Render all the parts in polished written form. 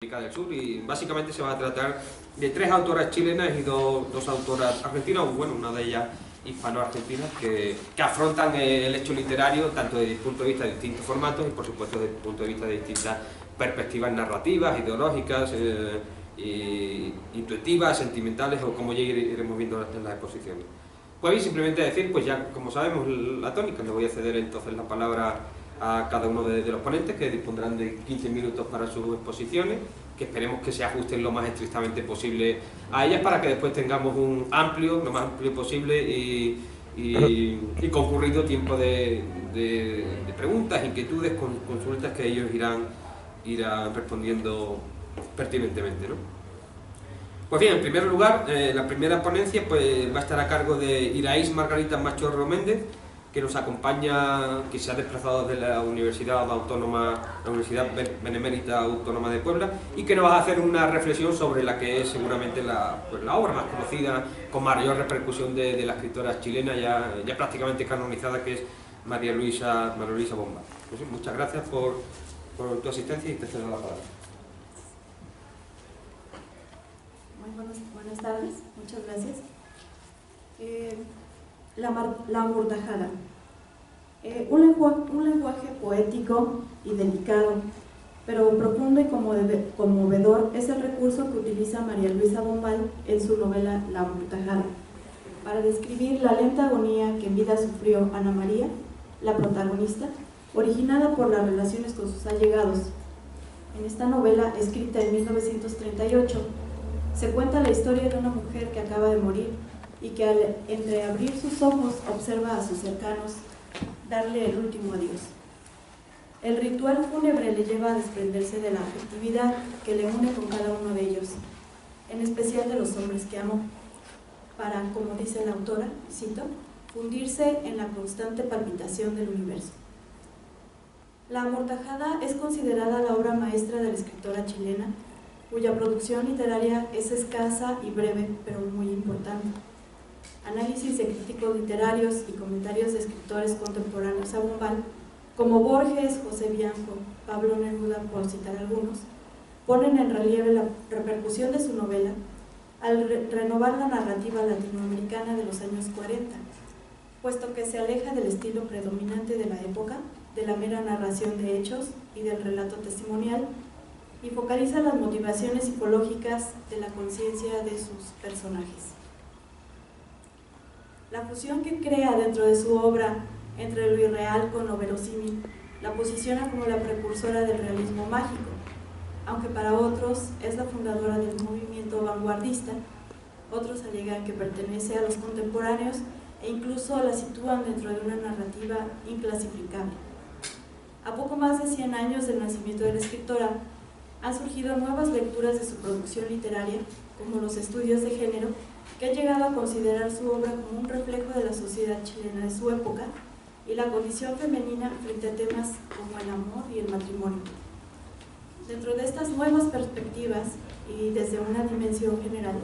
América del Sur, y básicamente se va a tratar de tres autoras chilenas y dos autoras argentinas, bueno, una de ellas hispano-argentinas, que afrontan el hecho literario tanto desde el punto de vista de distintos formatos y por supuesto desde el punto de vista de distintas perspectivas narrativas, ideológicas, intuitivas, sentimentales, o como ya iremos viendo en las exposiciones. Pues bien, simplemente decir, pues ya como sabemos la tónica, le voy a ceder entonces la palabra a cada uno de los ponentes, que dispondrán de 15 minutos para sus exposiciones, que esperemos que se ajusten lo más estrictamente posible a ellas, para que después tengamos lo más amplio posible y concurrido tiempo de preguntas, inquietudes, consultas que ellos irán respondiendo pertinentemente, ¿no? Pues bien, en primer lugar, la primera ponencia pues va a estar a cargo de Iraís Margarita Machorro Méndez, que nos acompaña, que se ha desplazado de la Universidad Benemérita Autónoma de Puebla, y que nos va a hacer una reflexión sobre la que es seguramente la obra más conocida, con mayor repercusión de la escritora chilena, ya prácticamente canonizada, que es María Luisa Bombal. Pues sí, muchas gracias por tu asistencia y te cedo la palabra. Buenas tardes, muchas gracias. La amortajada. Un lenguaje poético y delicado, pero profundo y conmovedor, es el recurso que utiliza María Luisa Bombal en su novela La amortajada, para describir la lenta agonía que en vida sufrió Ana María, la protagonista, originada por las relaciones con sus allegados. En esta novela, escrita en 1938, se cuenta la historia de una mujer que acaba de morir y que al entreabrir sus ojos observa a sus cercanos darle el último adiós. El ritual fúnebre le lleva a desprenderse de la afectividad que le une con cada uno de ellos, en especial de los hombres que amó, para, como dice la autora, cito, fundirse en la constante palpitación del universo. La amortajada es considerada la obra maestra de la escritora chilena, cuya producción literaria es escasa y breve, pero muy importante. Análisis de críticos literarios y comentarios de escritores contemporáneos a Bombal, como Borges, José Bianco, Pablo Neruda, por citar algunos, ponen en relieve la repercusión de su novela al renovar la narrativa latinoamericana de los años 40, puesto que se aleja del estilo predominante de la época, de la mera narración de hechos y del relato testimonial, y focaliza las motivaciones psicológicas de la conciencia de sus personajes. La fusión que crea dentro de su obra entre lo irreal con lo verosímil la posiciona como la precursora del realismo mágico, aunque para otros es la fundadora del movimiento vanguardista. Otros alegan que pertenece a los contemporáneos e incluso la sitúan dentro de una narrativa inclasificable. A poco más de 100 años del nacimiento de la escritora, han surgido nuevas lecturas de su producción literaria, como los estudios de género, que han llegado a considerar su obra como un reflejo de la sociedad chilena de su época y la condición femenina frente a temas como el amor y el matrimonio. Dentro de estas nuevas perspectivas y desde una dimensión general,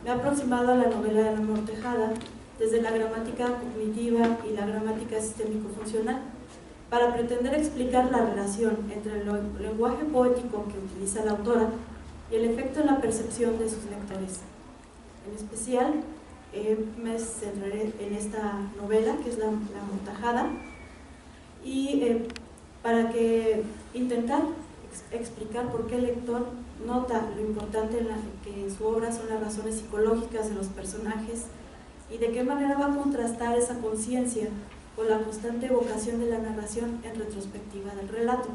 me he aproximado a la novela de La amortajada desde la gramática cognitiva y la gramática sistémico-funcional, para pretender explicar la relación entre el lenguaje poético que utiliza la autora y el efecto en la percepción de sus lectores. En especial, me centraré en esta novela, que es La amortajada, y para intentar explicar por qué el lector nota lo importante que en su obra son las razones psicológicas de los personajes y de qué manera va a contrastar esa conciencia con la constante evocación de la narración en retrospectiva del relato.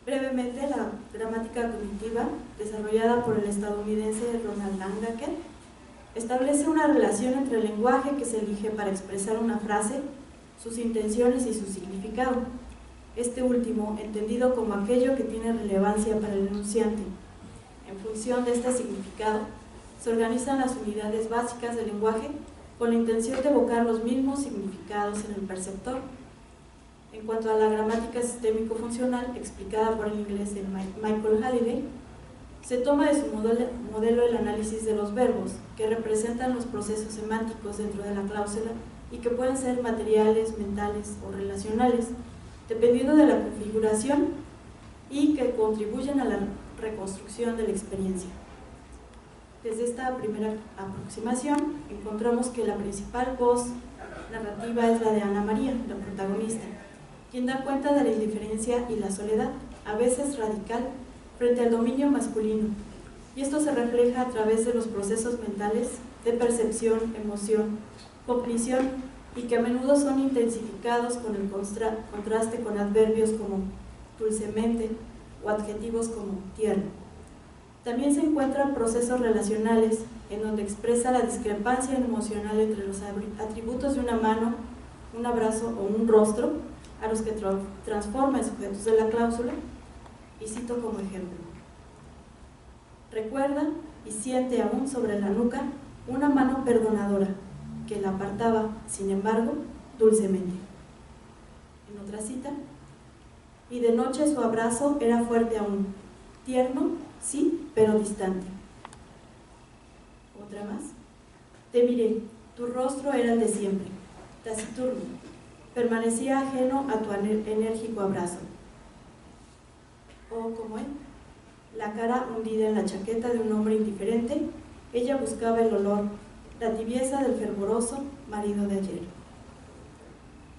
Brevemente, la gramática cognitiva, desarrollada por el estadounidense Ronald Langacker, establece una relación entre el lenguaje que se elige para expresar una frase, sus intenciones y su significado. Este último, entendido como aquello que tiene relevancia para el enunciante. En función de este significado, se organizan las unidades básicas del lenguaje con la intención de evocar los mismos significados en el perceptor. En cuanto a la gramática sistémico-funcional, explicada por el inglés de Michael Halliday, se toma de su modelo el análisis de los verbos, que representan los procesos semánticos dentro de la cláusula y que pueden ser materiales, mentales o relacionales, dependiendo de la configuración y que contribuyen a la reconstrucción de la experiencia. Desde esta primera aproximación encontramos que la principal voz narrativa es la de Ana María, la protagonista, quien da cuenta de la indiferencia y la soledad, a veces radical, frente al dominio masculino, y esto se refleja a través de los procesos mentales de percepción, emoción, cognición, y que a menudo son intensificados con el contraste con adverbios como dulcemente o adjetivos como tierno. También se encuentran procesos relacionales en donde expresa la discrepancia emocional entre los atributos de una mano, un abrazo o un rostro, a los que transforma en sujetos de la cláusula, y cito como ejemplo: recuerda y siente aún sobre la nuca una mano perdonadora que la apartaba, sin embargo, dulcemente. En otra cita: y de noche su abrazo era fuerte aún, tierno, sí, pero distante. Otra más: te miré, tu rostro era el de siempre, taciturno, permanecía ajeno a tu enérgico abrazo. O como él, la cara hundida en la chaqueta de un hombre indiferente, ella buscaba el olor, la tibieza del fervoroso marido de ayer.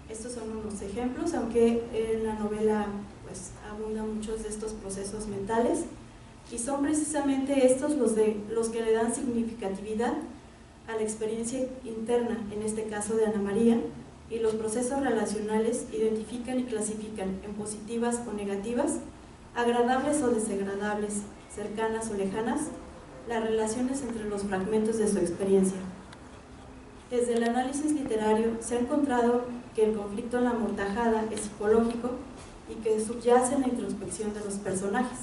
Estos son unos ejemplos, aunque en la novela pues abundan muchos de estos procesos mentales, y son precisamente estos los que le dan significatividad a la experiencia interna, en este caso de Ana María, y los procesos relacionales identifican y clasifican en positivas o negativas, agradables o desagradables, cercanas o lejanas, las relaciones entre los fragmentos de su experiencia. Desde el análisis literario se ha encontrado que el conflicto en la amortajada es psicológico y que subyace en la introspección de los personajes.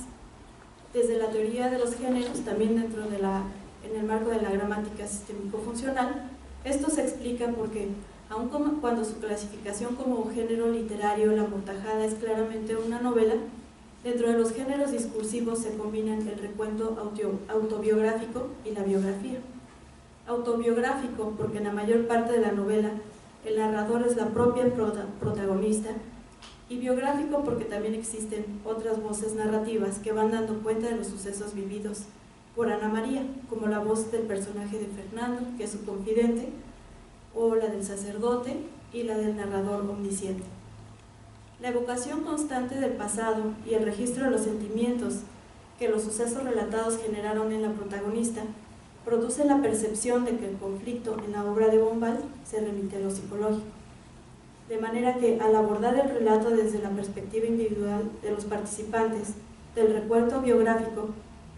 Desde la teoría de los géneros, también en el marco de la gramática sistémico-funcional, esto se explica porque, aun cuando su clasificación como género literario, la amortajada es claramente una novela, dentro de los géneros discursivos se combinan el recuento autobiográfico y la biografía. Autobiográfico porque en la mayor parte de la novela el narrador es la propia protagonista, y biográfico porque también existen otras voces narrativas que van dando cuenta de los sucesos vividos por Ana María, como la voz del personaje de Fernando, que es su confidente, o la del sacerdote y la del narrador omnisciente. La evocación constante del pasado y el registro de los sentimientos que los sucesos relatados generaron en la protagonista produce la percepción de que el conflicto en la obra de Bombal se remite a lo psicológico. De manera que, al abordar el relato desde la perspectiva individual de los participantes del recuerdo biográfico,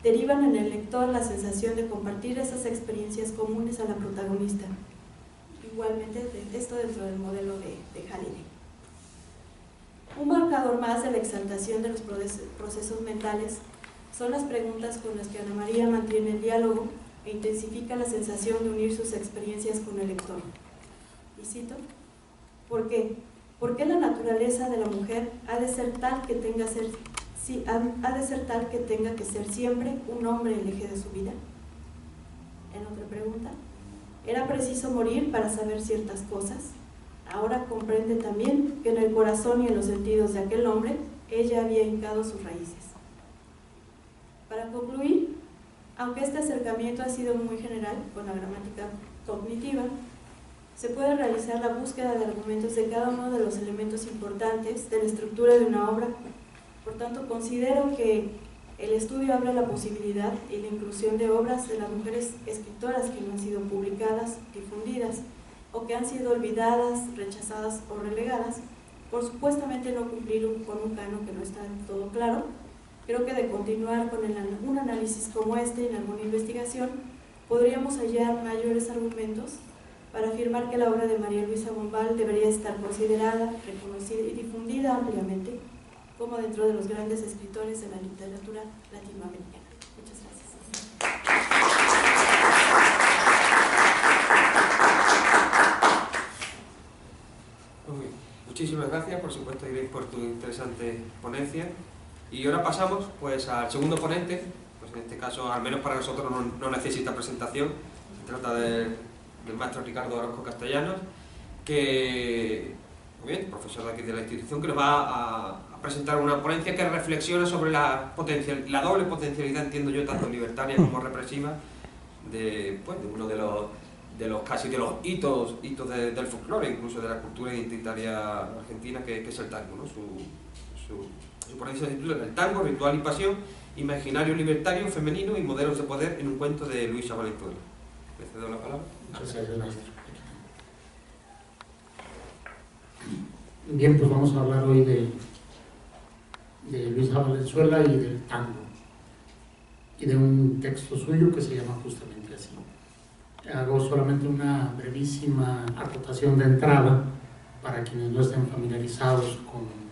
derivan en el lector la sensación de compartir esas experiencias comunes a la protagonista. Igualmente, esto dentro del modelo de Halili. Un marcador más de la exaltación de los procesos mentales son las preguntas con las que Ana María mantiene el diálogo e intensifica la sensación de unir sus experiencias con el lector. Y cito: ¿por qué? ¿Por qué la naturaleza de la mujer ha de ser tal que tenga que ser siempre un hombre el eje de su vida? En otra pregunta: ¿era preciso morir para saber ciertas cosas? Ahora comprende también que en el corazón y en los sentidos de aquel hombre ella había hincado sus raíces. Para concluir, aunque este acercamiento ha sido muy general con la gramática cognitiva, se puede realizar la búsqueda de argumentos de cada uno de los elementos importantes de la estructura de una obra. Por tanto, considero que el estudio abre la posibilidad y la inclusión de obras de las mujeres escritoras que no han sido publicadas, difundidas, o que han sido olvidadas, rechazadas o relegadas, por supuestamente no cumplir con un canon que no está del todo claro. Creo que de continuar con un análisis como este en alguna investigación, podríamos hallar mayores argumentos para afirmar que la obra de María Luisa Bombal debería estar considerada, reconocida y difundida ampliamente como dentro de los grandes escritores de la literatura latinoamericana. Muchas gracias. Muchísimas gracias, por supuesto, Iris, por tu interesante ponencia. Y ahora pasamos pues al segundo ponente, pues en este caso, al menos para nosotros, no necesita presentación. Se trata del maestro Ricardo Orozco Castellanos, que, muy bien, profesor de aquí de la institución, que nos va presentar una ponencia que reflexiona sobre la doble potencialidad, entiendo yo, tanto libertaria como represiva, de uno de los hitos del folclore, incluso de la cultura identitaria argentina, que es el tango, ¿no? Su ponencia se titula El tango, ritual y pasión, imaginario libertario, femenino y modelos de poder en un cuento de Luisa Valenzuela. ¿Le cedo la palabra? Bien, pues vamos a hablar hoy de Luisa Valenzuela y del tango, y de un texto suyo que se llama justamente así. Hago solamente una brevísima acotación de entrada para quienes no estén familiarizados con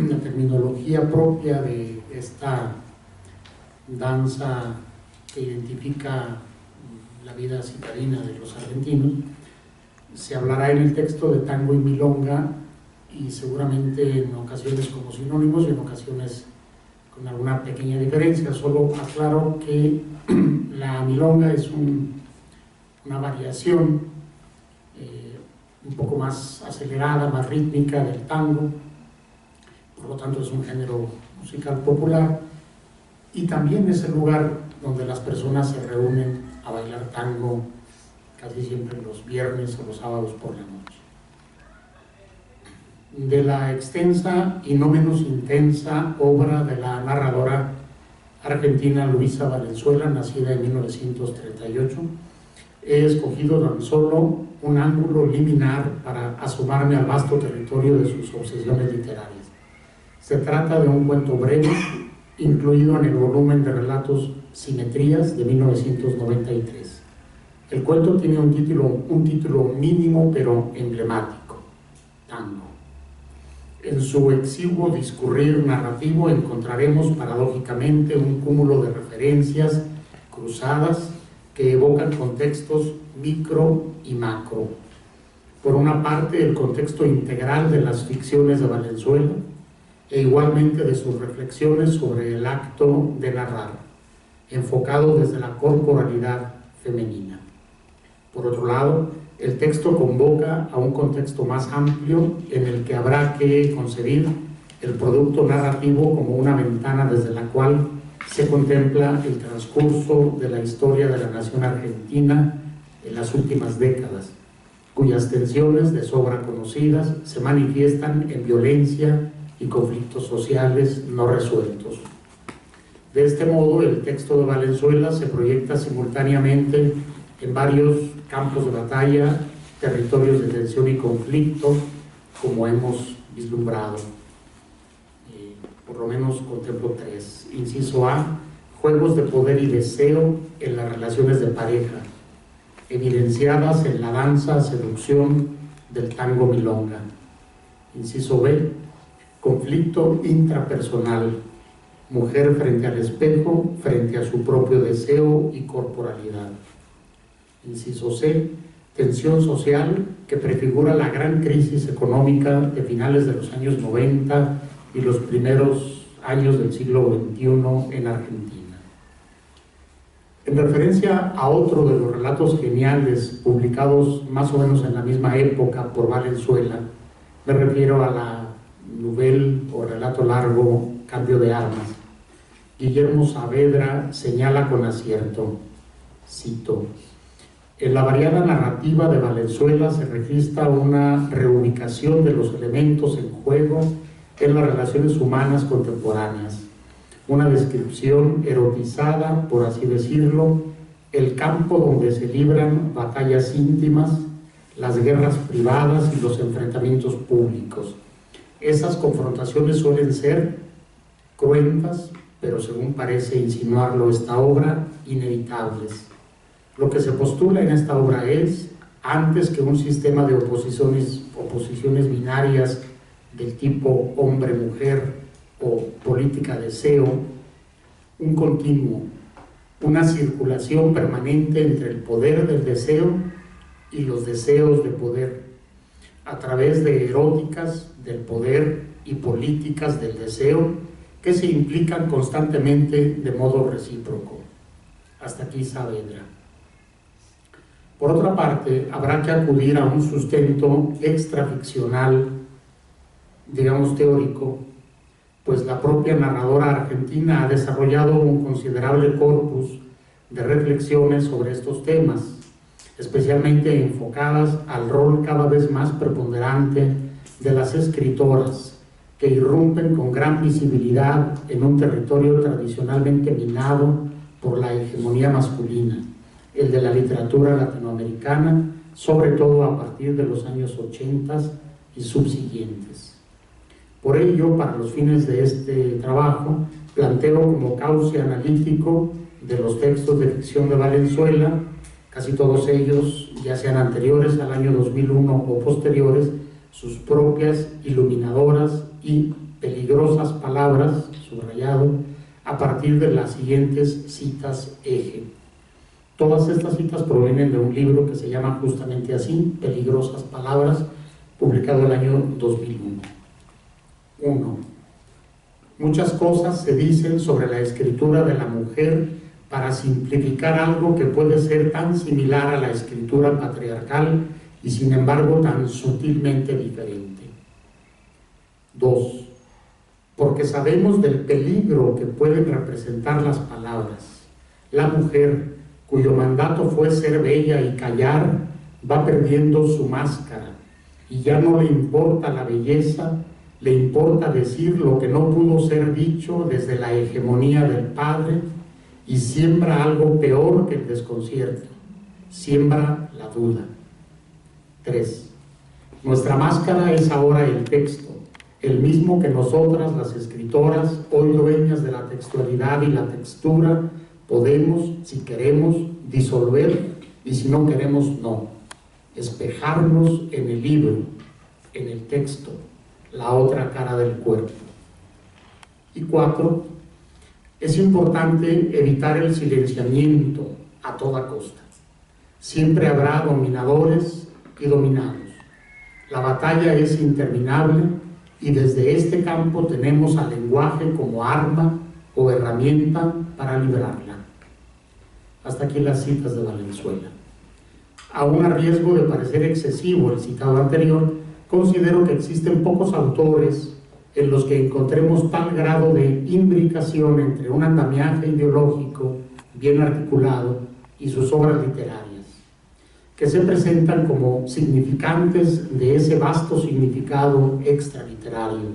la terminología propia de esta danza que identifica la vida citadina de los argentinos. Se hablará en el texto de tango y milonga, y seguramente en ocasiones como sinónimos y en ocasiones con alguna pequeña diferencia. Solo aclaro que la milonga es una variación un poco más acelerada, más rítmica del tango, por lo tanto es un género musical popular, y también es el lugar donde las personas se reúnen a bailar tango casi siempre los viernes o los sábados por la noche. De la extensa y no menos intensa obra de la narradora argentina Luisa Valenzuela, nacida en 1938, he escogido tan solo un ángulo liminar para asomarme al vasto territorio de sus obsesiones literarias. Se trata de un cuento breve, incluido en el volumen de relatos Simetrías de 1993. El cuento tiene un título mínimo pero emblemático: Tango. En su exiguo discurrir narrativo encontraremos paradójicamente un cúmulo de referencias cruzadas que evocan contextos micro y macro. Por una parte, el contexto integral de las ficciones de Valenzuela, e igualmente de sus reflexiones sobre el acto de narrar, enfocado desde la corporalidad femenina. Por otro lado, el texto convoca a un contexto más amplio en el que habrá que concebir el producto narrativo como una ventana desde la cual se contempla el transcurso de la historia de la nación argentina en las últimas décadas, cuyas tensiones de sobra conocidas se manifiestan en violencia y conflictos sociales no resueltos. De este modo, el texto de Valenzuela se proyecta simultáneamente en varios campos de batalla, territorios de tensión y conflicto, como hemos vislumbrado. Por lo menos contemplo tres. Inciso A: juegos de poder y deseo en las relaciones de pareja, evidenciadas en la danza seducción del tango milonga. Inciso B: conflicto intrapersonal, mujer frente al espejo, frente a su propio deseo y corporalidad. Inciso C: tensión social que prefigura la gran crisis económica de finales de los años 90 y los primeros años del siglo XXI en Argentina. En referencia a otro de los relatos geniales publicados más o menos en la misma época por Valenzuela, me refiero a la novel o relato largo Cambio de armas. Guillermo Saavedra señala con acierto, cito: en la variada narrativa de Valenzuela se registra una reubicación de los elementos en juego en las relaciones humanas contemporáneas, una descripción erotizada, por así decirlo, el campo donde se libran batallas íntimas, las guerras privadas y los enfrentamientos públicos. Esas confrontaciones suelen ser cruentas, pero según parece insinuarlo esta obra, inevitables. Lo que se postula en esta obra es, antes que un sistema de oposiciones binarias del tipo hombre-mujer o política-deseo, un continuo, una circulación permanente entre el poder del deseo y los deseos de poder, a través de eróticas del poder y políticas del deseo que se implican constantemente de modo recíproco. Hasta aquí Saavedra. Por otra parte, habrá que acudir a un sustento extraficcional digamos, teórico, pues la propia narradora argentina ha desarrollado un considerable corpus de reflexiones sobre estos temas, especialmente enfocadas al rol cada vez más preponderante de las escritoras, que irrumpen con gran visibilidad en un territorio tradicionalmente minado por la hegemonía masculina, el de la literatura latinoamericana, sobre todo a partir de los años 80 y subsiguientes. Por ello, para los fines de este trabajo, planteo como cauce analítico de los textos de ficción de Valenzuela, casi todos ellos, ya sean anteriores al año 2001 o posteriores, sus propias iluminadoras y peligrosas palabras, subrayado, a partir de las siguientes citas eje. Todas estas citas provienen de un libro que se llama justamente así, Peligrosas Palabras, publicado el año 2001. 1. Muchas cosas se dicen sobre la escritura de la mujer para simplificar algo que puede ser tan similar a la escritura patriarcal y sin embargo tan sutilmente diferente. 2. Porque sabemos del peligro que pueden representar las palabras. La mujer, cuyo mandato fue ser bella y callar, va perdiendo su máscara y ya no le importa la belleza, le importa decir lo que no pudo ser dicho desde la hegemonía del padre y siembra algo peor que el desconcierto, siembra la duda. 3. Nuestra máscara es ahora el texto, el mismo que nosotras, las escritoras, hoy dueñas de la textualidad y la textura, podemos, si queremos, disolver y si no queremos, no. Espejarnos en el libro, en el texto, la otra cara del cuerpo. Y 4. Es importante evitar el silenciamiento a toda costa. Siempre habrá dominadores y dominados. La batalla es interminable y desde este campo tenemos al lenguaje como arma o herramienta para librarla. Hasta aquí las citas de Valenzuela. Aún a riesgo de parecer excesivo el citado anterior, considero que existen pocos autores en los que encontremos tal grado de imbricación entre un andamiaje ideológico bien articulado y sus obras literarias, que se presentan como significantes de ese vasto significado extraliterario.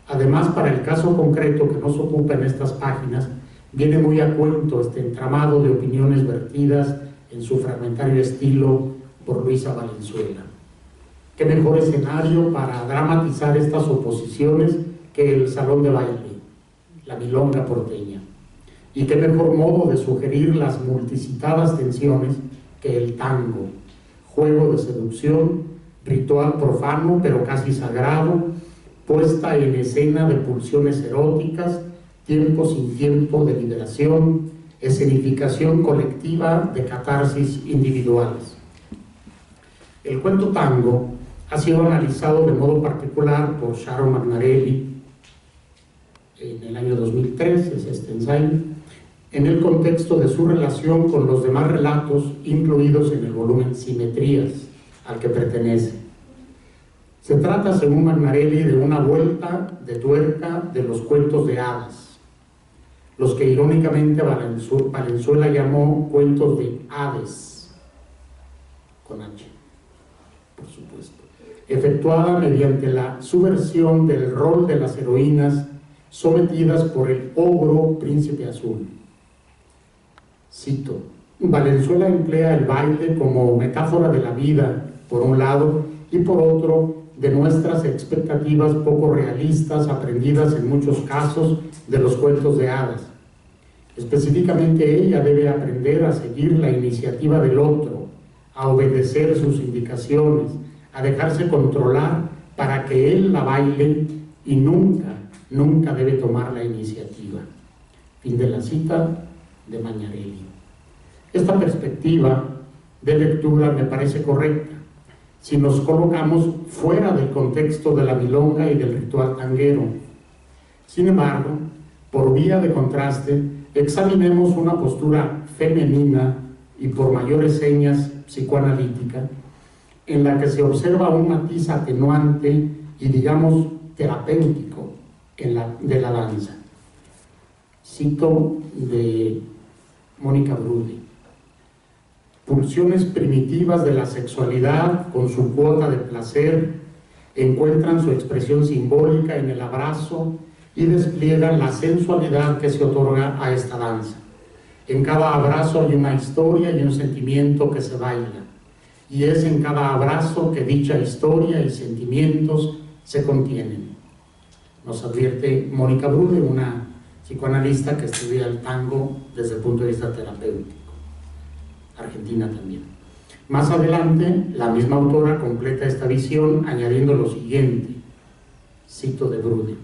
Además, para el caso concreto que nos ocupa en estas páginas, viene muy a cuento este entramado de opiniones vertidas en su fragmentario estilo por Luisa Valenzuela. ¿Qué mejor escenario para dramatizar estas oposiciones que el salón de baile, la milonga porteña? ¿Y qué mejor modo de sugerir las multicitadas tensiones que el tango, juego de seducción, ritual profano pero casi sagrado, puesta en escena de pulsiones eróticas, tiempo sin tiempo de liberación, escenificación colectiva de catarsis individuales? El cuento tango ha sido analizado de modo particular por Sharon Magnarelli en el año 2003, es este ensayo, en el contexto de su relación con los demás relatos incluidos en el volumen Simetrías, al que pertenece. Se trata, según Magnarelli, de una vuelta de tuerca de los cuentos de hadas, los que irónicamente Valenzuela llamó cuentos de Hades, con H, por supuesto, efectuada mediante la subversión del rol de las heroínas sometidas por el ogro príncipe azul. Cito: Valenzuela emplea el baile como metáfora de la vida, por un lado, y por otro, de nuestras expectativas poco realistas, aprendidas en muchos casos de los cuentos de hadas. Específicamente, ella debe aprender a seguir la iniciativa del otro, a obedecer sus indicaciones, a dejarse controlar para que él la baile y nunca debe tomar la iniciativa. Fin de la cita de Magnarelli. Esta perspectiva de lectura me parece correcta si nos colocamos fuera del contexto de la milonga y del ritual tanguero. Sin embargo, por vía de contraste, examinemos una postura femenina y por mayores señas psicoanalítica, en la que se observa un matiz atenuante y, digamos, terapéutico de la danza. Cito de Mónica Brude: pulsiones primitivas de la sexualidad, con su cuota de placer, encuentran su expresión simbólica en el abrazo y despliegan la sensualidad que se otorga a esta danza. En cada abrazo hay una historia y un sentimiento que se baila, y es en cada abrazo que dicha historia y sentimientos se contienen. Nos advierte Mónica Brude, una psicoanalista que estudia el tango desde el punto de vista terapéutico, argentina también. Más adelante, la misma autora completa esta visión añadiendo lo siguiente, cito de Brude: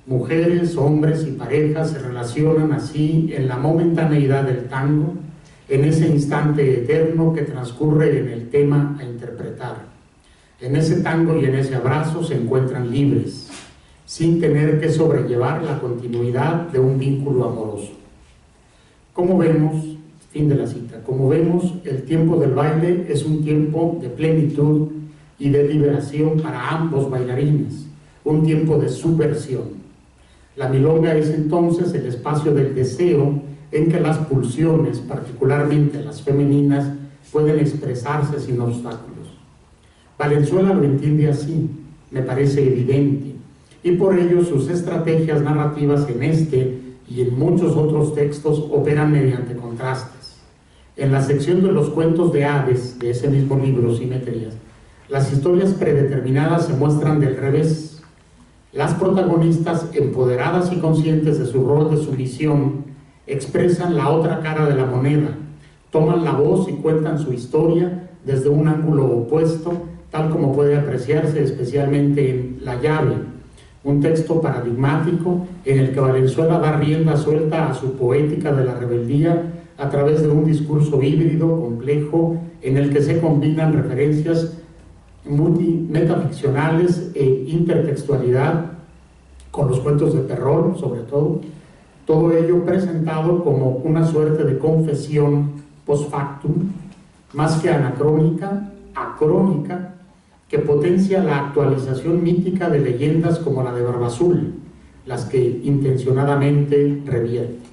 mujeres, hombres y parejas se relacionan así en la momentaneidad del tango, en ese instante eterno que transcurre en el tema a interpretar. En ese tango y en ese abrazo se encuentran libres, sin tener que sobrellevar la continuidad de un vínculo amoroso. Como vemos, fin de la cita, como vemos, el tiempo del baile es un tiempo de plenitud y de liberación para ambos bailarines, un tiempo de subversión. La milonga es entonces el espacio del deseo en que las pulsiones, particularmente las femeninas, pueden expresarse sin obstáculos. Valenzuela lo entiende así, me parece evidente, y por ello sus estrategias narrativas en este y en muchos otros textos operan mediante contrastes. En la sección de los cuentos de Hades, de ese mismo libro, Simetrías, las historias predeterminadas se muestran del revés. Las protagonistas, empoderadas y conscientes de su rol de sumisión, expresan la otra cara de la moneda, toman la voz y cuentan su historia desde un ángulo opuesto, tal como puede apreciarse especialmente en La llave, un texto paradigmático en el que Valenzuela da rienda suelta a su poética de la rebeldía a través de un discurso híbrido, complejo, en el que se combinan referencias metaficcionales e intertextualidad con los cuentos de terror, sobre todo ello presentado como una suerte de confesión post factum, más que anacrónica, acrónica, que potencia la actualización mítica de leyendas como la de Barba Azul, las que intencionadamente revierte.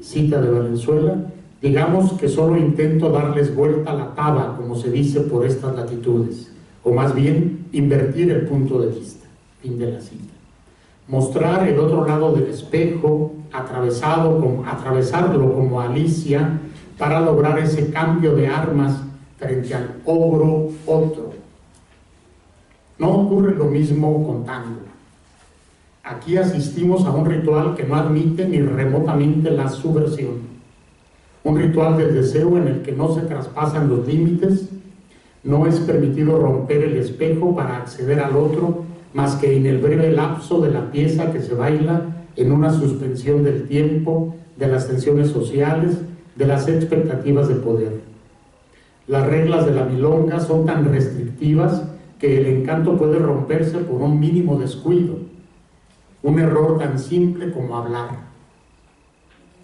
Cita de Valenzuela: digamos que solo intento darles vuelta a la taba, como se dice por estas latitudes, o más bien invertir el punto de vista. Fin de la cita. Mostrar el otro lado del espejo, atravesarlo como Alicia, para lograr ese cambio de armas frente al ogro otro. No ocurre lo mismo con tango. Aquí asistimos a un ritual que no admite ni remotamente la subversión. Un ritual del deseo en el que no se traspasan los límites, no es permitido romper el espejo para acceder al otro, más que en el breve lapso de la pieza que se baila en una suspensión del tiempo, de las tensiones sociales, de las expectativas de poder. Las reglas de la milonga son tan restrictivas que el encanto puede romperse por un mínimo descuido, un error tan simple como hablar.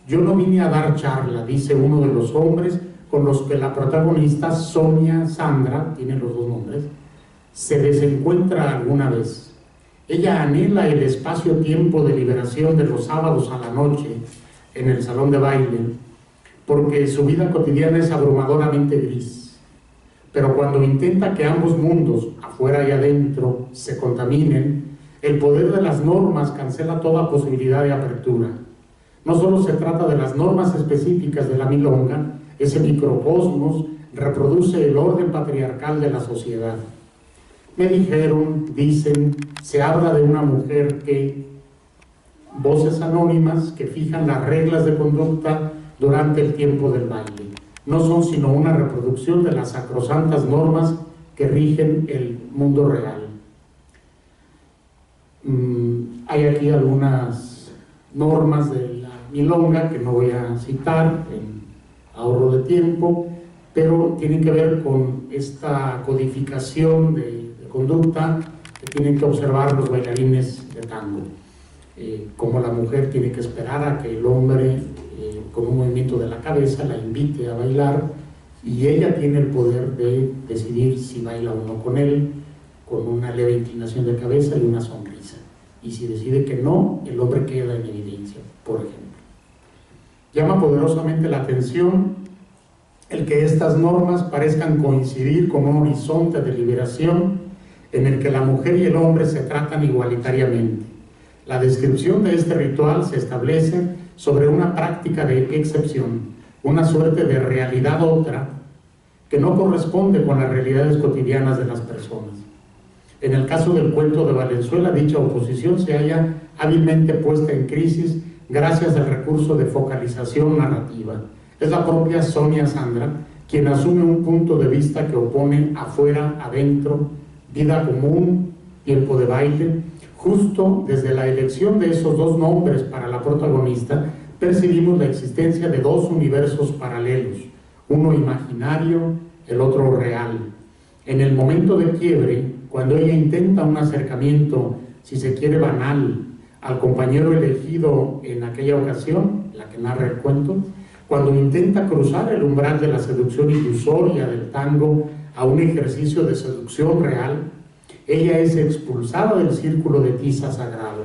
Yo no vine a dar charla, dice uno de los hombres con los que la protagonista, Sonia Sandra, tiene los dos nombres, se desencuentra alguna vez. Ella anhela el espacio-tiempo de liberación de los sábados a la noche en el salón de baile, porque su vida cotidiana es abrumadoramente gris. Pero cuando intenta que ambos mundos, afuera y adentro, se contaminen, el poder de las normas cancela toda posibilidad de apertura. No solo se trata de las normas específicas de la milonga, ese microcosmos reproduce el orden patriarcal de la sociedad. Me dijeron, dicen, se habla de una mujer que, voces anónimas que fijan las reglas de conducta durante el tiempo del baile. No son sino una reproducción de las sacrosantas normas que rigen el mundo real. Hay aquí algunas normas de la milonga que no voy a citar en ahorro de tiempo, pero tienen que ver con esta codificación de conducta que tienen que observar los bailarines de tango. Como la mujer tiene que esperar a que el hombre, con un movimiento de la cabeza, la invite a bailar, y ella tiene el poder de decidir si baila o no con él. con una leve inclinación de cabeza y una sonrisa. Y si decide que no, el hombre queda en evidencia, por ejemplo. Llama poderosamente la atención el que estas normas parezcan coincidir con un horizonte de liberación en el que la mujer y el hombre se tratan igualitariamente. La descripción de este ritual se establece sobre una práctica de excepción, una suerte de realidad otra que no corresponde con las realidades cotidianas de las personas. En el caso del cuento de Valenzuela, dicha oposición se halla hábilmente puesta en crisis gracias al recurso de focalización narrativa. Es la propia Sonia Sandra quien asume un punto de vista que opone afuera, adentro, vida común, tiempo de baile. Justo desde la elección de esos dos nombres para la protagonista, percibimos la existencia de dos universos paralelos, uno imaginario, el otro real. En el momento de quiebre, cuando ella intenta un acercamiento, si se quiere banal, al compañero elegido en aquella ocasión, la que narra el cuento, cuando intenta cruzar el umbral de la seducción ilusoria del tango a un ejercicio de seducción real, ella es expulsada del círculo de tiza sagrado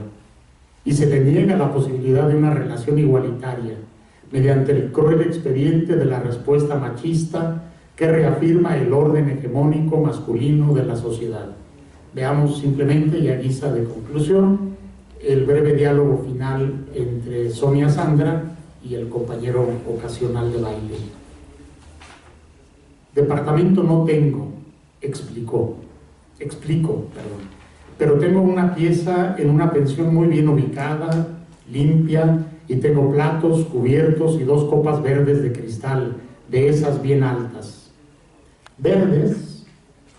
y se le niega la posibilidad de una relación igualitaria mediante el cruel expediente de la respuesta machista que reafirma el orden hegemónico masculino de la sociedad. Veamos simplemente, y a guisa de conclusión, el breve diálogo final entre Sonia Sandra y el compañero ocasional de baile. Departamento no tengo, explico, pero tengo una pieza en una pensión muy bien ubicada, limpia, y tengo platos, cubiertos y dos copas verdes de cristal, de esas bien altas. Verdes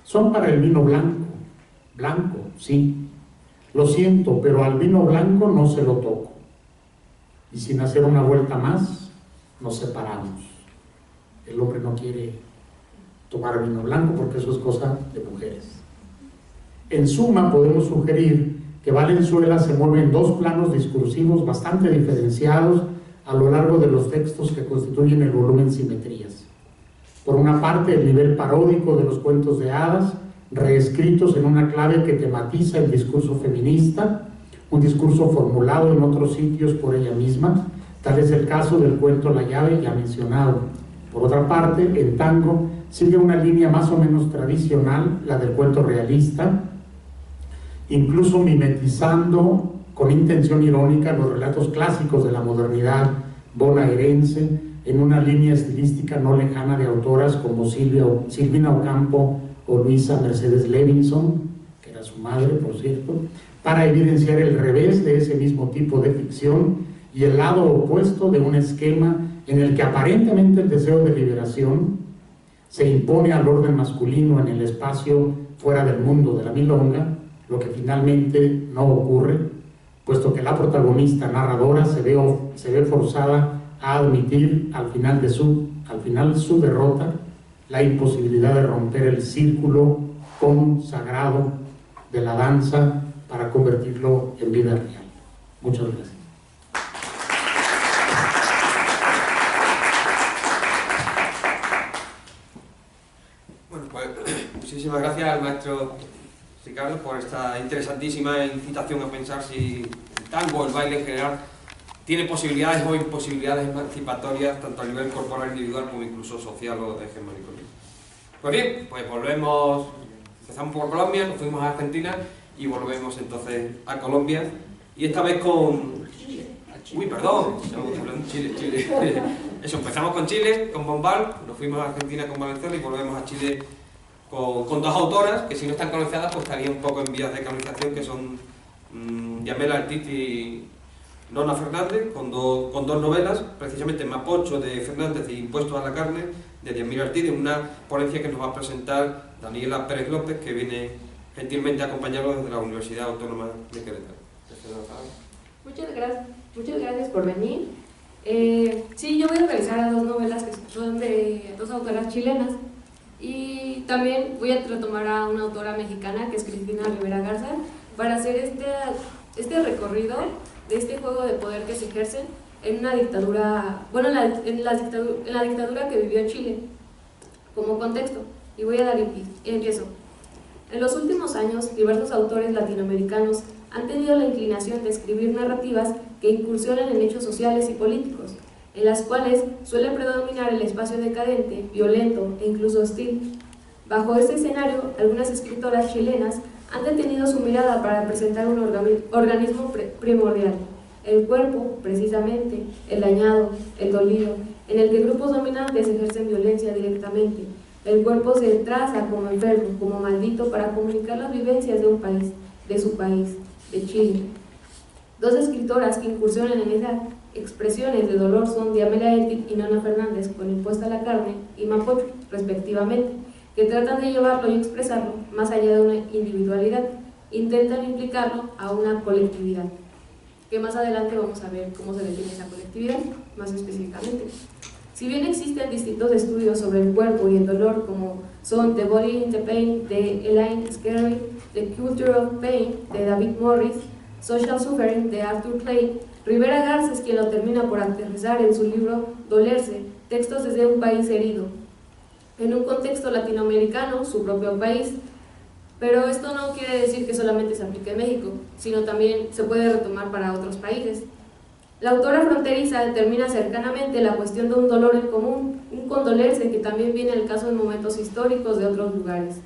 son para el vino blanco, blanco, sí. Lo siento, pero al vino blanco no se lo toco. Y sin hacer una vuelta más, nos separamos. El hombre no quiere tomar vino blanco porque eso es cosa de mujeres. En suma, podemos sugerir que Valenzuela se mueve en dos planos discursivos bastante diferenciados a lo largo de los textos que constituyen el volumen Simetrías. Por una parte, el nivel paródico de los cuentos de hadas, reescritos en una clave que tematiza el discurso feminista, un discurso formulado en otros sitios por ella misma, tal es el caso del cuento La llave ya mencionado. Por otra parte, el tango sigue una línea más o menos tradicional, la del cuento realista, incluso mimetizando con intención irónica los relatos clásicos de la modernidad bonaerense, en una línea estilística no lejana de autoras como Silvina Ocampo o Luisa Mercedes Levinson, que era su madre, por cierto, para evidenciar el revés de ese mismo tipo de ficción y el lado opuesto de un esquema en el que aparentemente el deseo de liberación se impone al orden masculino en el espacio fuera del mundo de la milonga, lo que finalmente no ocurre, puesto que la protagonista narradora se ve forzada a admitir al final su derrota, la imposibilidad de romper el círculo consagrado de la danza para convertirlo en vida real. Muchas gracias. Bueno, pues muchísimas gracias al maestro Ricardo por esta interesantísima incitación a pensar si el tango o el baile en general tiene posibilidades o imposibilidades emancipatorias tanto a nivel corporal individual como incluso social o hegemónico. Pues bien, pues volvemos, empezamos por Colombia, nos fuimos a Argentina y volvemos entonces a Colombia y esta vez con... Uy, perdón, Chile. Eso, empezamos con Chile, con Bombal, nos fuimos a Argentina con Valenzuela y volvemos a Chile con dos autoras que si no están canonizadas pues estarían un poco en vías de canonización, que son Yamela Artiti y Nona Fernández, con dos novelas, precisamente Mapocho de Fernández y Impuestos a la carne de Yamela Artiti, en una ponencia que nos va a presentar Daniela Pérez López, que viene gentilmente a acompañarnos desde la Universidad Autónoma de Querétaro. Muchas gracias por venir. Sí, yo voy a realizar dos novelas que son de dos autoras chilenas. Y también voy a retomar a una autora mexicana que es Cristina Rivera Garza para hacer este recorrido de este juego de poder que se ejerce en una dictadura, bueno, en la dictadura que vivió Chile como contexto. Y voy a dar empiezo. En los últimos años, diversos autores latinoamericanos han tenido la inclinación de escribir narrativas que incursionan en hechos sociales y políticos, en las cuales suele predominar el espacio decadente, violento e incluso hostil. Bajo este escenario, algunas escritoras chilenas han detenido su mirada para presentar un organismo primordial, el cuerpo, precisamente, el dañado, el dolido, en el que grupos dominantes ejercen violencia directamente. El cuerpo se traza como enfermo, como maldito, para comunicar las vivencias de un país, de su país, de Chile. Dos escritoras que incursionan en esas expresiones de dolor son Diamela Etic y Nona Fernández, con Impuesta a la carne, y Mapocho, respectivamente, que tratan de llevarlo y expresarlo más allá de una individualidad, intentan implicarlo a una colectividad, que más adelante vamos a ver cómo se define esa colectividad, más específicamente. Si bien existen distintos estudios sobre el cuerpo y el dolor, como son The Body in the Pain de Elaine Scarry, The Culture of Pain de David Morris, Social Suffering de Arthur Clay, Rivera Garza es quien lo termina por aterrizar en su libro Dolerse, textos desde un país herido, en un contexto latinoamericano, su propio país, pero esto no quiere decir que solamente se aplique en México, sino también se puede retomar para otros países. La autora fronteriza determina cercanamente la cuestión de un dolor en común, un condolerse que también viene al caso en momentos históricos de otros lugares.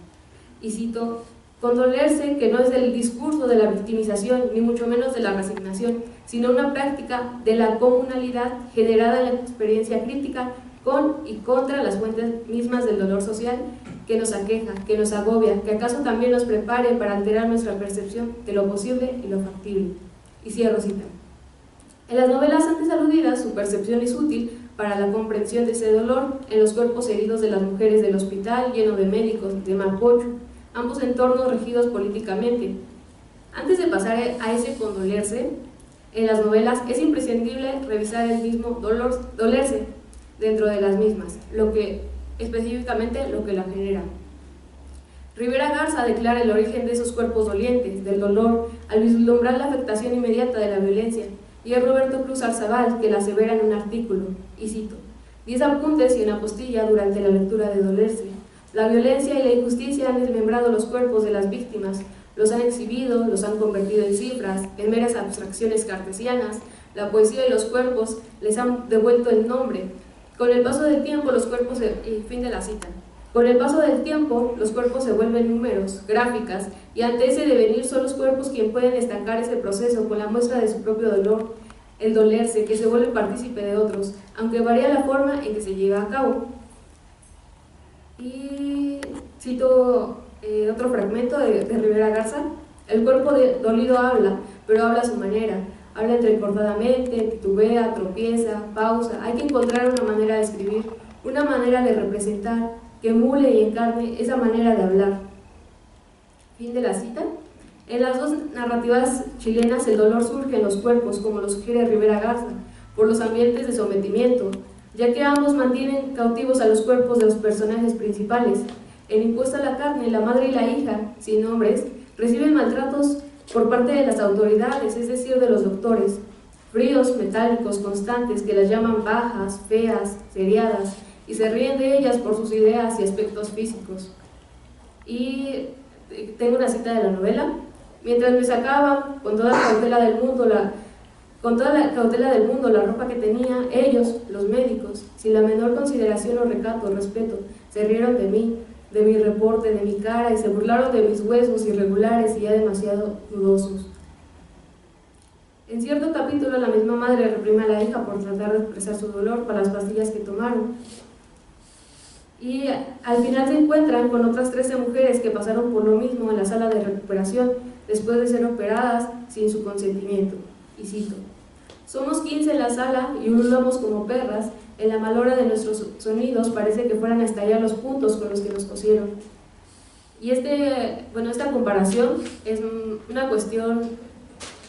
Y cito: condolerse que no es del discurso de la victimización, ni mucho menos de la resignación, sino una práctica de la comunalidad generada en la experiencia crítica con y contra las fuentes mismas del dolor social que nos aqueja, que nos agobia, que acaso también nos prepare para alterar nuestra percepción de lo posible y lo factible. Y cierro cita. En las novelas antes aludidas, su percepción es útil para la comprensión de ese dolor en los cuerpos heridos de las mujeres del hospital lleno de médicos, de Mapocho, ambos entornos regidos políticamente. Antes de pasar a ese condolerse, en las novelas es imprescindible revisar el mismo dolerse dentro de las mismas, específicamente lo que la genera. Rivera Garza declara el origen de esos cuerpos dolientes, del dolor, al vislumbrar la afectación inmediata de la violencia, y es Roberto Cruz Arzabal que la asevera en un artículo, y cito: 10 apuntes y una postilla durante la lectura de Dolerse. La violencia y la injusticia han desmembrado los cuerpos de las víctimas, los han exhibido, los han convertido en cifras, en meras abstracciones cartesianas. La poesía y los cuerpos les han devuelto el nombre. Con el paso del tiempo los cuerpos fin de la cita. Con el paso del tiempo, los cuerpos se vuelven números, gráficas, y ante ese devenir son los cuerpos quienes pueden estancar ese proceso con la muestra de su propio dolor, el dolerse, que se vuelve partícipe de otros, aunque varía la forma en que se lleva a cabo. Y cito otro fragmento de Rivera Garza: el cuerpo dolido habla, pero habla a su manera, habla entrecortadamente, titubea, tropieza, pausa. Hay que encontrar una manera de escribir, una manera de representar, que emule y encarne esa manera de hablar. Fin de la cita. En las dos narrativas chilenas el dolor surge en los cuerpos, como lo sugiere Rivera Garza, por los ambientes de sometimiento, ya que ambos mantienen cautivos a los cuerpos de los personajes principales. En Impuesta a la carne, la madre y la hija, sin nombres, reciben maltratos por parte de las autoridades, es decir, de los doctores, fríos, metálicos, constantes, que las llaman bajas, feas, seriadas, y se ríen de ellas por sus ideas y aspectos físicos. Y tengo una cita de la novela: mientras me sacaban con toda la cautela del mundo la ropa que tenía, ellos, los médicos, sin la menor consideración o recato o respeto, se rieron de mí, de mi reporte, de mi cara, y se burlaron de mis huesos irregulares y ya demasiado dudosos. En cierto capítulo, la misma madre reprime a la hija por tratar de expresar su dolor para las pastillas que tomaron. Y al final se encuentran con otras 13 mujeres que pasaron por lo mismo en la sala de recuperación después de ser operadas sin su consentimiento. Y cito: somos 15 en la sala y ululamos como perras. En la mal hora de nuestros sonidos parece que fueran a estallar los puntos con los que nos cosieron. Y esta comparación es una cuestión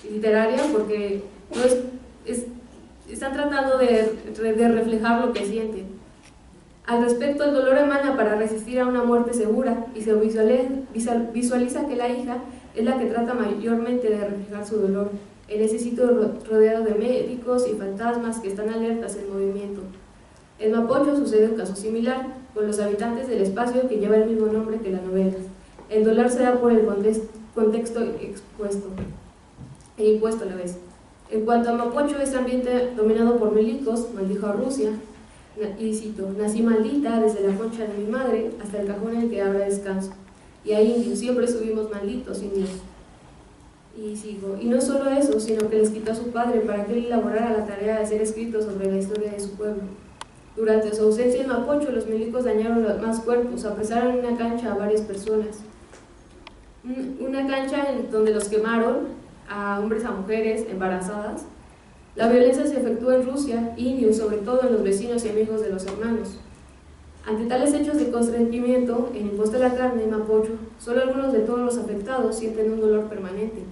literaria, porque están tratando de reflejar lo que sienten. Al respecto, el dolor emana para resistir a una muerte segura, y se visualiza que la hija es la que trata mayormente de reflejar su dolor, en ese sitio rodeado de médicos y fantasmas que están alertas en movimiento. En Mapocho sucede un caso similar, con los habitantes del espacio que lleva el mismo nombre que la novela. el dolor se da por el contexto expuesto e impuesto a la vez. En cuanto a Mapocho, este ambiente dominado por milicos, maldijo a Rusia, y cito: nací maldita desde la concha de mi madre hasta el cajón en el que habrá descanso. Y a indios, siempre subimos malditos indios. Y sigo, y no solo eso, sino que les quitó a su padre para que él elaborara la tarea de hacer escritos sobre la historia de su pueblo. Durante su ausencia en Mapocho, los milicos dañaron más cuerpos, apresaron en una cancha a varias personas. Una cancha en donde los quemaron a hombres, a mujeres, embarazadas. La violencia se efectúa en Rusia, indios, sobre todo en los vecinos y amigos de los hermanos. Ante tales hechos de constreñimiento en impuesto a la carne en Mapocho, solo algunos de todos los afectados sienten un dolor permanente.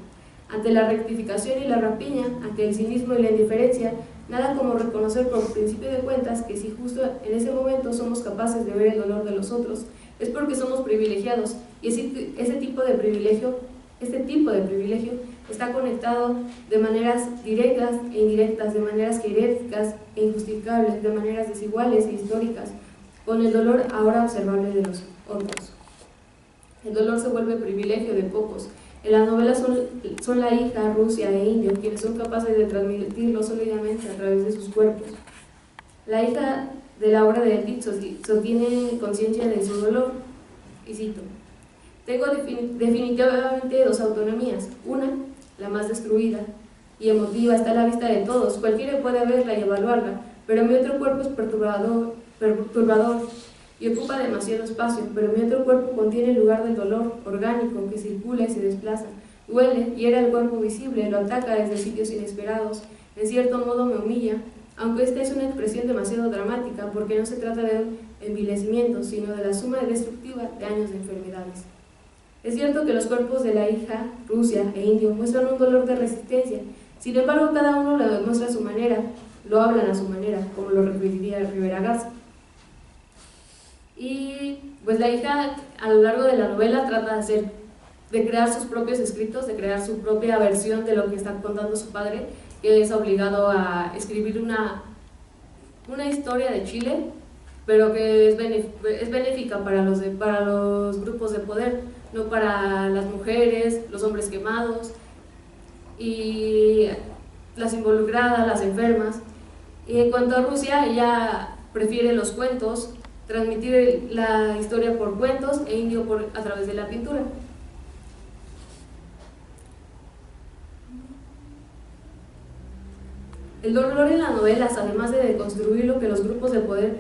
Ante la rectificación y la rapiña, ante el cinismo y la indiferencia, nada como reconocer por principio de cuentas que si justo en ese momento somos capaces de ver el dolor de los otros, es porque somos privilegiados, y este tipo de privilegio está conectado de maneras directas e indirectas, de maneras heréticas e injustificables, de maneras desiguales e históricas, con el dolor ahora observable de los otros. El dolor se vuelve privilegio de pocos. En la novela son la hija, Rusia e Indio quienes son capaces de transmitirlo sólidamente a través de sus cuerpos. La hija de la obra de Edith sostiene conciencia de su dolor, y cito: tengo definitivamente dos autonomías. Una, la más destruida y emotiva, está a la vista de todos, cualquiera puede verla y evaluarla, pero mi otro cuerpo es perturbador y ocupa demasiado espacio, pero mi otro cuerpo contiene el lugar del dolor orgánico que circula y se desplaza, duele, hiere al cuerpo visible, lo ataca desde sitios inesperados, en cierto modo me humilla, aunque esta es una expresión demasiado dramática porque no se trata de un envilecimiento, sino de la suma destructiva de años de enfermedades. Es cierto que los cuerpos de la hija, Rusia e Indio muestran un dolor de resistencia, sin embargo cada uno lo demuestra a su manera, lo hablan a su manera, como lo repetiría Rivera Garza. Y pues la hija a lo largo de la novela trata de crear sus propios escritos, de crear su propia versión de lo que está contando su padre, que es obligado a escribir una historia de Chile, pero que es benéfica para los grupos de poder, no para las mujeres, los hombres quemados y las involucradas, las enfermas. Y en cuanto a Rusia, ella prefiere los cuentos, transmitir la historia por cuentos e Indio a través de la pintura. El dolor en las novelas, además de deconstruir lo que los grupos de poder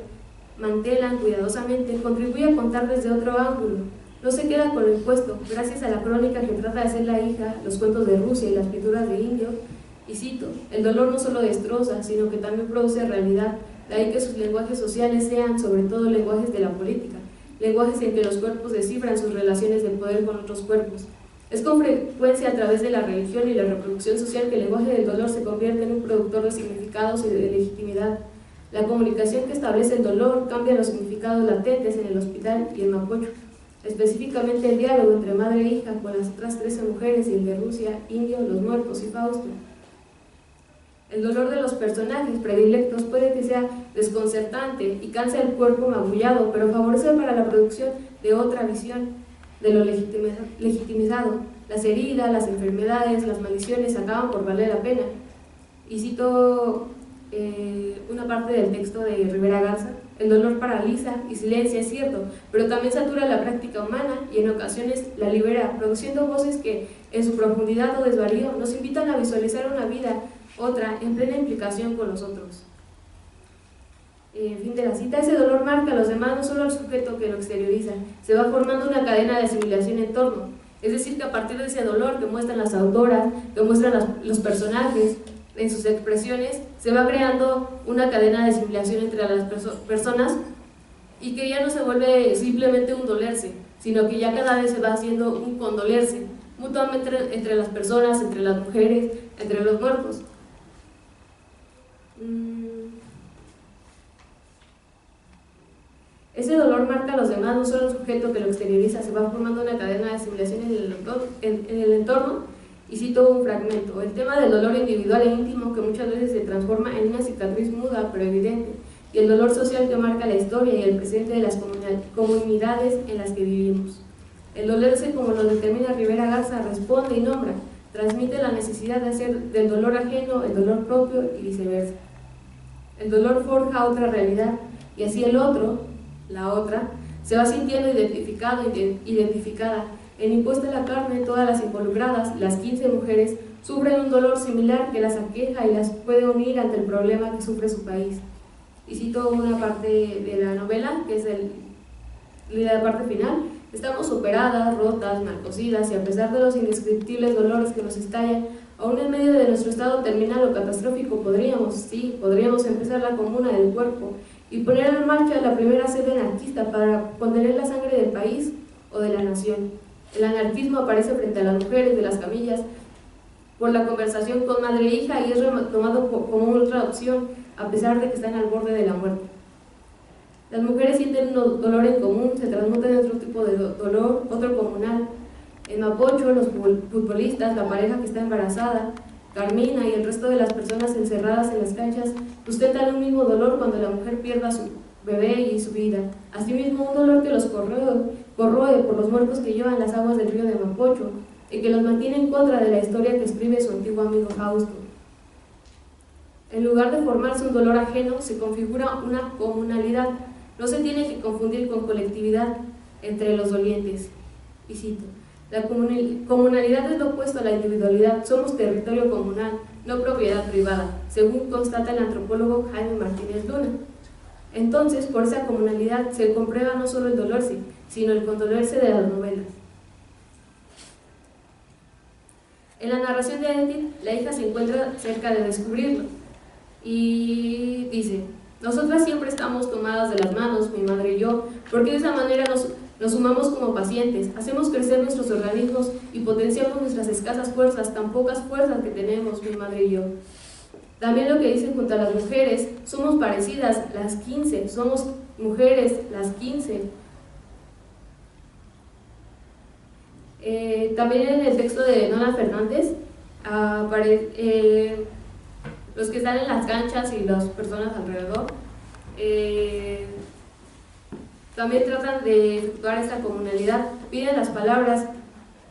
mantelan cuidadosamente, contribuye a contar desde otro ángulo. No se queda con lo impuesto, gracias a la crónica que trata de hacer la hija, los cuentos de Rusia y las pinturas de Indio. Y cito: el dolor no solo destroza, sino que también produce realidad, de ahí que sus lenguajes sociales sean sobre todo lenguajes de la política, lenguajes en que los cuerpos descifran sus relaciones de poder con otros cuerpos. Es con frecuencia a través de la religión y la reproducción social que el lenguaje del dolor se convierte en un productor de significados y de legitimidad. La comunicación que establece el dolor cambia los significados latentes en el hospital y en Mapocho, específicamente el diálogo entre madre e hija con las otras 13 mujeres y el de Rusia, Indio, los muertos y Fausto. El dolor de los personajes predilectos puede que sea desconcertante y canse el cuerpo magullado, pero favorece para la producción de otra visión de lo legitimizado. Las heridas, las enfermedades, las maldiciones acaban por valer la pena. Y cito una parte del texto de Rivera Garza: el dolor paraliza y silencia, es cierto, pero también satura la práctica humana y en ocasiones la libera, produciendo voces que, en su profundidad o desvarío, nos invitan a visualizar una vida, otra, en plena implicación con los otros. Fin de la cita. Ese dolor marca a los demás, no solo al sujeto que lo exterioriza, se va formando una cadena de asimilación en torno. Es decir, que a partir de ese dolor que muestran las autoras, que muestran los personajes en sus expresiones, se va creando una cadena de asimilación entre las personas y que ya no se vuelve simplemente un dolerse, sino que ya cada vez se va haciendo un condolerse mutuamente entre las personas, entre las mujeres, entre los muertos. Ese dolor marca a los demás, no solo el sujeto que lo exterioriza, se va formando una cadena de asimilación en el entorno. Y cito un fragmento: el tema del dolor individual e íntimo que muchas veces se transforma en una cicatriz muda pero evidente, y el dolor social que marca la historia y el presente de las comunidades en las que vivimos. El dolerse, como lo determina Rivera Garza, responde y nombra, transmite la necesidad de hacer del dolor ajeno el dolor propio y viceversa. El dolor forja otra realidad y así el otro, la otra, se va sintiendo identificado, identificada. En Impuesta a la Carne, todas las involucradas, las 15 mujeres, sufren un dolor similar que las aqueja y las puede unir ante el problema que sufre su país. Y cito una parte de la novela, que es la parte final. Estamos operadas, rotas, mal cosidas, y a pesar de los indescriptibles dolores que nos estallan, aún en medio de nuestro estado terminal o catastrófico, podríamos empezar la comuna del cuerpo y poner en marcha la primera sede anarquista para contener la sangre del país o de la nación. El anarquismo aparece frente a las mujeres de las camillas por la conversación con madre e hija y es retomado como otra opción, a pesar de que están al borde de la muerte. Las mujeres sienten un dolor en común, se transmutan en otro tipo de dolor, otro comunal. En Mapocho, los futbolistas, la pareja que está embarazada, Carmina y el resto de las personas encerradas en las canchas sustentan un mismo dolor cuando la mujer pierda a su bebé y su vida. Asimismo, un dolor que los corroe por los muertos que llevan las aguas del río de Mapocho y que los mantiene en contra de la historia que escribe su antiguo amigo Fausto. En lugar de formarse un dolor ajeno, se configura una comunalidad. No se tiene que confundir con colectividad entre los dolientes. Y cito, la comunalidad es lo opuesto a la individualidad, somos territorio comunal, no propiedad privada, según constata el antropólogo Jaime Martínez Luna. Entonces, por esa comunalidad se comprueba no solo el dolorse, sino el condolerse de las novelas. En la narración de Edith, la hija se encuentra cerca de descubrirlo y dice: nosotras siempre estamos tomadas de las manos, mi madre y yo, porque de esa manera nos sumamos como pacientes, hacemos crecer nuestros organismos y potenciamos nuestras escasas fuerzas, tan pocas fuerzas que tenemos, mi madre y yo. También lo que dicen junto a las mujeres, somos parecidas, las 15, somos mujeres, las 15. También en el texto de Nona Fernández, los que están en las canchas y las personas alrededor, también tratan de efectuar esta comunalidad, piden las palabras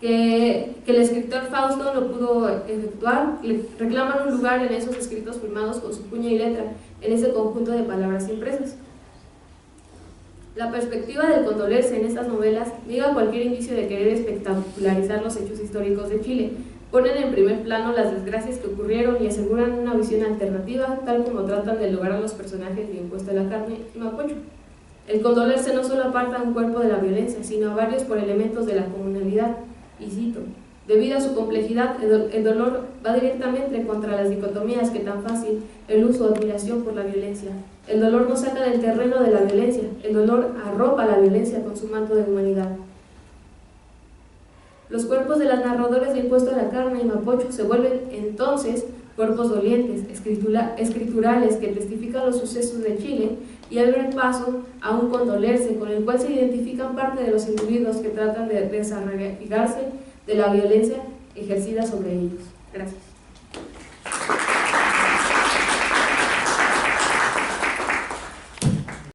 que el escritor Fausto no pudo efectuar, le reclaman un lugar en esos escritos firmados con su puño y letra, en ese conjunto de palabras impresas. La perspectiva del condolerse en estas novelas niega cualquier indicio de querer espectacularizar los hechos históricos de Chile, ponen en primer plano las desgracias que ocurrieron y aseguran una visión alternativa, tal como tratan de lograr los personajes de Impuesta a la Carne y Mapocho. El condolerse no solo aparta a un cuerpo de la violencia, sino a varios por elementos de la comunalidad. Y cito, debido a su complejidad, el dolor va directamente contra las dicotomías que tan fácil el uso o admiración por la violencia. El dolor no saca del terreno de la violencia, el dolor arropa la violencia con su manto de humanidad. Los cuerpos de las narradoras de Impuesto a la Carne y Mapocho se vuelven entonces cuerpos dolientes, escriturales que testifican los sucesos de Chile y abren paso a un condolerse con el cual se identifican parte de los individuos que tratan de desarraigarse de la violencia ejercida sobre ellos. Gracias.